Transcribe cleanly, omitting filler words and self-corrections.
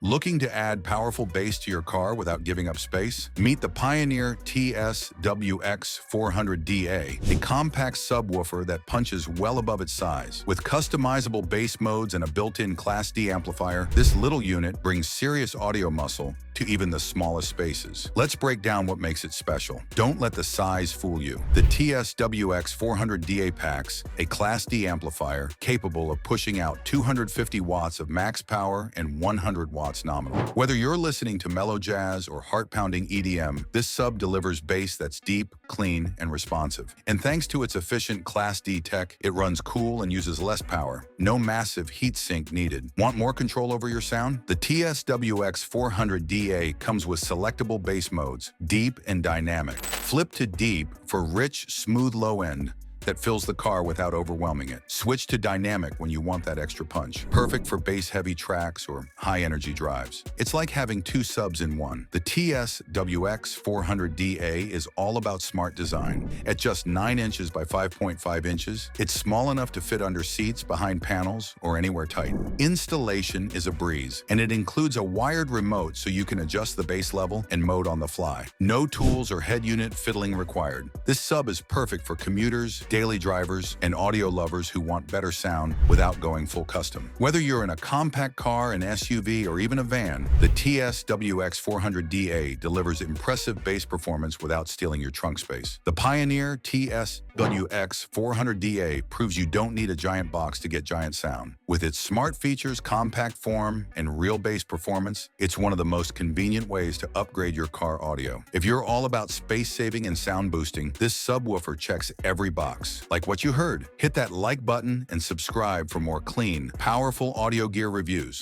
Looking to add powerful bass to your car without giving up space? Meet the Pioneer TS-WX400DA, a compact subwoofer that punches well above its size. With customizable bass modes and a built-in Class D amplifier, this little unit brings serious audio muscle to even the smallest spaces. Let's break down what makes it special. Don't let the size fool you. The TS-WX400DA packs a Class D amplifier capable of pushing out 250 watts of max power and 100 watts nominal. Whether you're listening to mellow jazz or heart-pounding EDM, this sub delivers bass that's deep, clean, and responsive. And thanks to its efficient Class D tech, it runs cool and uses less power. No massive heat sink needed. Want more control over your sound? The TS-WX400DA comes with selectable bass modes, deep and dynamic. Flip to deep for rich, smooth low end that fills the car without overwhelming it. Switch to dynamic when you want that extra punch. Perfect for bass-heavy tracks or high-energy drives. It's like having two subs in one. The TS-WX400DA is all about smart design. At just 9 inches by 5.5 inches, it's small enough to fit under seats, behind panels, or anywhere tight. Installation is a breeze, and it includes a wired remote so you can adjust the bass level and mode on the fly. No tools or head unit fiddling required. This sub is perfect for commuters, daily drivers, and audio lovers who want better sound without going full custom. Whether you're in a compact car, an SUV, or even a van, the TS-WX400DA delivers impressive bass performance without stealing your trunk space. The Pioneer TS-WX400DA proves you don't need a giant box to get giant sound. With its smart features, compact form, and real bass performance, it's one of the most convenient ways to upgrade your car audio. If you're all about space saving and sound boosting, this subwoofer checks every box. Like what you heard. Hit that like button and subscribe for more clean, powerful audio gear reviews.